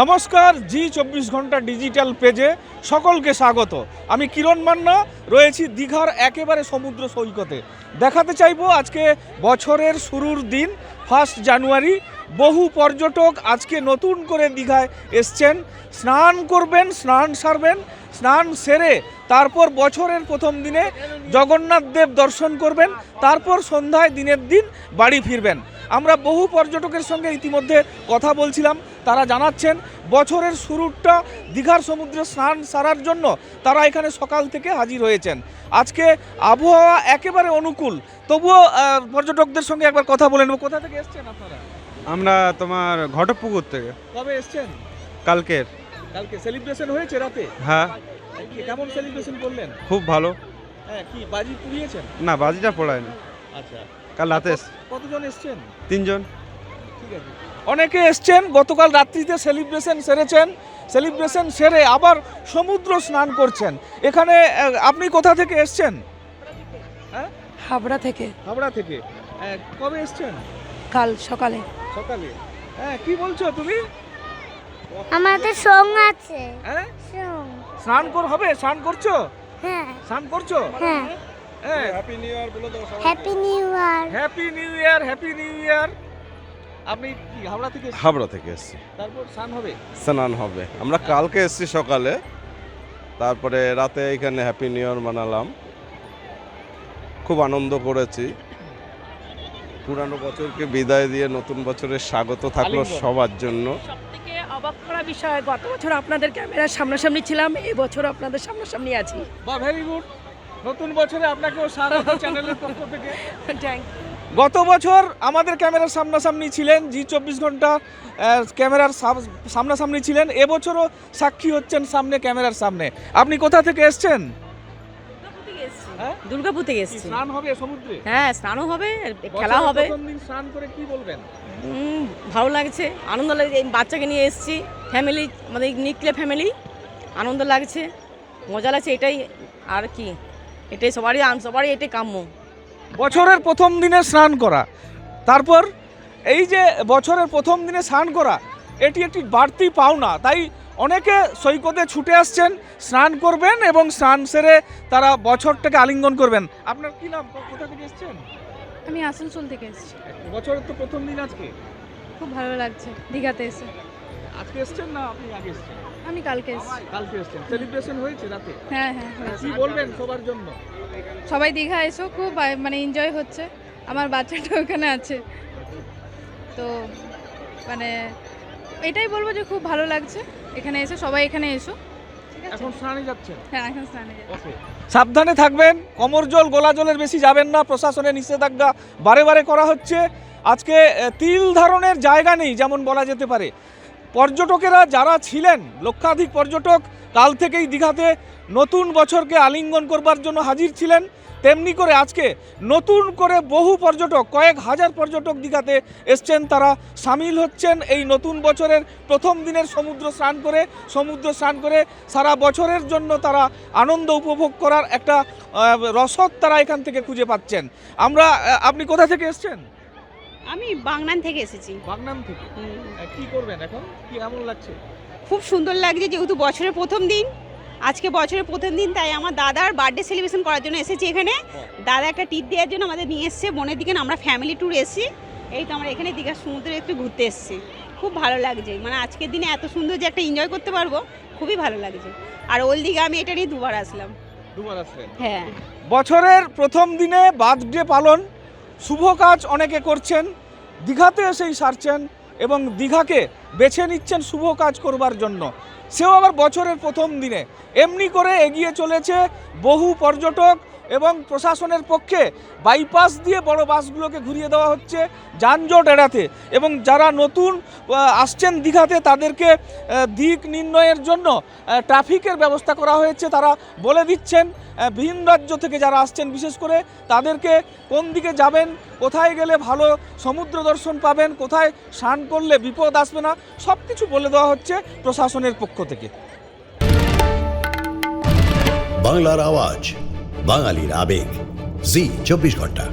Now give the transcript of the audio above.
নমস্কার, জি 24 ঘন্টা ডিজিটাল পেজে সকলকে স্বাগত। আমি কিরণ মান্না রয়েছি দীঘার একেবারে সমুদ্র সৈকতে। দেখাতে চাইবো আজকে বছরের শুরুর দিন 1 জানুয়ারি। বহু পর্যটক আজকে নতুন করে দীঘায় এসছেন, স্নান করবেন, স্নান সারবেন, স্নান সেরে তারপর বছরের প্রথম দিনে জগন্নাথ দেব দর্শন করবেন, তারপর সন্ধ্যায় দিনের দিন বাড়ি ফিরবেন। আমরা বহু পর্যটকের সঙ্গে ইতিমধ্যে কথা বলছিলাম, তারা জানাচ্ছেন বছরের শুরুটা দীঘার সমুদ্রে স্নান সারার জন্য তারা এখানে সকাল থেকে হাজির হয়েছেন। আজকে আবহাওয়া একেবারে অনুকূল, তবুও পর্যটকদের সঙ্গে একবার কথা বলে নেব। কোথা থেকে এসছেন আপনারা? আমরা তোমার ঘটকপুকুর থেকে। কবে এসছেন? কালকে সেলিব্রেশন হয়েছে রাতে? হ্যাঁ, কেমন সেলিব্রেশন করলেন? খুব ভালো। হ্যাঁ, কি বাজি পুড়িয়েছেন? না, বাজিটা পড়ায়নি। আচ্ছা, কাল রাতে কতজন এসছেন? 3 জন। ঠিক আছে, অনেকে এসছেন, গতকাল রাত্রিতে সেলিব্রেশন সেরেছেন, সেলিব্রেশন সেরে আবার সমুদ্র স্নান করছেন। এখানে আপনি কোথা থেকে এসছেন? হ্যাঁ, হাবড়া থেকে। হাবড়া থেকে। কবে এসছেন? কাল সকালে। সকালে। হ্যাঁ, কি বলছো তুমি? আমাদের সং আছে। হ্যাঁ, সং। স্নান হবে? স্নান করছো? হ্যাঁ। স্নান করছো? হ্যাঁ। হ্যাঁ, happy new year. Happy new year, happy new year. আপনি কি হাওড়া থেকে এসেছেন? হাবড়া থেকে এসেছি, তারপর স্নান হবে? স্নান হবে। আমরা কালকে এসেছি সকালে, তারপরে রাতে এখানে হ্যাপি নিউ ইয়ার মানালাম, খুব আনন্দ করেছি। পুরানো বছরকে বিদায় দিয়ে নতুন বছরের স্বাগত থাকলো সবার জন্য। সবথেকে অবাক করা বিষয়, গত বছর আপনাদের ক্যামেরার সামনাসামনি ছিলাম, এই বছর আপনাদের সামনাসামনি আছি। বাহ, ভেরি গুড। নতুন বছরে আপনাকেও স্বাগত চ্যানেলের পক্ষ থেকে। থ্যাংক গত বছর আমাদের ক্যামেরার সামনাসামনি ছিলেন, জি 24 ঘন্টা ক্যামেরার সামনাসামনি ছিলেন, এবছরও সাক্ষী হচ্ছেন সামনে ক্যামেরার সামনে। আপনি কোথা থেকে এসছেন? হ্যাঁ? দুর্গাপুর থেকে কি এসেছি। স্নান হবে সমুদ্রে? হ্যাঁ, স্নানও হবে, খেলা বছরের হবে। প্রথম দিন স্নান করে কি বলবেন? ভালো লাগছে, আনন্দ লাগছে। এই বাচ্চাকে নিয়ে এসেছি, ফ্যামিলি, আমাদের নিকলে ফ্যামিলি, আনন্দ লাগছে, মজা লাগছে, এটাই আর কি, এটাই সবারই এটাই কাম্য। বছরের প্রথম দিনে স্নান করা, তারপর এই যে বছরের প্রথম দিনে স্নান করা, এটি একটি বাড়তি পাওনা। তাই অনেকে সৈকতে ছুটে আসছেন, স্নান করবেন এবং স্নান সেরে তারা বছরটাকে আলিঙ্গন করবেন। আপনার কি নাম, কোথা থেকে এসেছেন? আমি আসানসোল থেকে এসেছি। বছরের তো প্রথম দিন আজকে, খুব ভালো লাগছে দীঘাতে এসে। আজকে এসেছেন না আপনি আগে এসেছেন? আমি কালকে এসেছি। কালকে এসেছেন। সেলিব্রেশন হয়েছে রাতে? হ্যাঁ হ্যাঁ হয়েছে। কি বলবেন সবার জন্য? সবাই দীঘা এসো, খুব মানে এনজয় হচ্ছে। আমার বাচ্চাটা ওখানে আছে, তো মানে এটাই বলবো যে খুব ভালো লাগছে এখানে এসে। সবাই এখানে এসো, ঠিক আছে? এখন স্নানে যাচ্ছেন? হ্যাঁ, এখন স্নানে যাচ্ছি। ওকে, সাবধানে থাকবেন, কোমর জল গোলা জলের বেশি যাবেন না, প্রশাসনের নিষেধাজ্ঞা বারে বারে করা হচ্ছে। আজকে তিল ধারণের জায়গা নেই যেমন বলা যেতে পারে। পর্যটকেরা যারা ছিলেন, লক্ষাধিক পর্যটক কাল থেকেই দীঘাতে নতুন বছরকে আলিঙ্গন করবার জন্য হাজির ছিলেন, তেমনি করে আজকে নতুন করে বহু পর্যটক, কয়েক হাজার পর্যটক দীঘাতে এসছেন। তারা সামিল হচ্ছেন এই নতুন বছরের প্রথম দিনের সমুদ্র স্নান করে সারা বছরের জন্য তারা আনন্দ উপভোগ করার একটা রসদ তারা এখান থেকে খুঁজে পাচ্ছেন। আপনি কোথা থেকে এসছেন? আমি বাগনান থেকে এসেছি। বাগনান থেকে। কি করবেন এখন? কি কেমন লাগছে? খুব সুন্দর লাগছে, যেহেতু বছরের প্রথম দিন, আজকে বছরের প্রথম দিন, তাই আমার দাদার বার্থডে সেলিব্রেশন করার জন্য এসেছি এখানে। দাদা একটা টিপ দেওয়ার জন্য আমাদের নিয়ে এসছে বনের দিকে। আমরা ফ্যামিলি ট্যুর এসেছি, এই তো আমরা এখানে দীঘার সমুদ্রে একটু ঘুরতে এসেছি। খুব ভালো লাগছে, মানে আজকের দিনে এত সুন্দর যে একটা এনজয় করতে পারবো, খুবই ভালো লাগছে। আর ওল্ড দীঘা আমি এটা নিয়ে দুবার আসলাম। দুবার আসলেন? হ্যাঁ। বছরের প্রথম দিনে বার্থডে পালন, শুভ কাজ অনেকে করছেন, দীঘাতে এসেই সারছেন এবং দীঘাকে বেছে নিচ্ছেন শুভ কাজ করবার জন্য, সেও আবার বছরের প্রথম দিনে। এমনি করে এগিয়ে চলেছে বহু পর্যটক এবং প্রশাসনের পক্ষে বাইপাস দিয়ে বড় বাসগুলোকে ঘুরিয়ে দেওয়া হচ্ছে যানজট এড়াতে। এবং যারা নতুন আসছেন দীঘাতে তাদেরকে দিক নির্ণয়ের জন্য ট্রাফিকের ব্যবস্থা করা হয়েছে। তারা বলে দিচ্ছেন ভিন রাজ্য থেকে যারা আসছেন বিশেষ করে তাদেরকে কোন দিকে যাবেন, কোথায় গেলে ভালো সমুদ্র দর্শন পাবেন, কোথায় স্নান করলে বিপদ আসবে না, সব কিছু বলে দেওয়া হচ্ছে প্রশাসনের পক্ষ থেকে। বাংলার আওয়াজ, বাঙালির আবেগ, জি 24 ঘন্টা।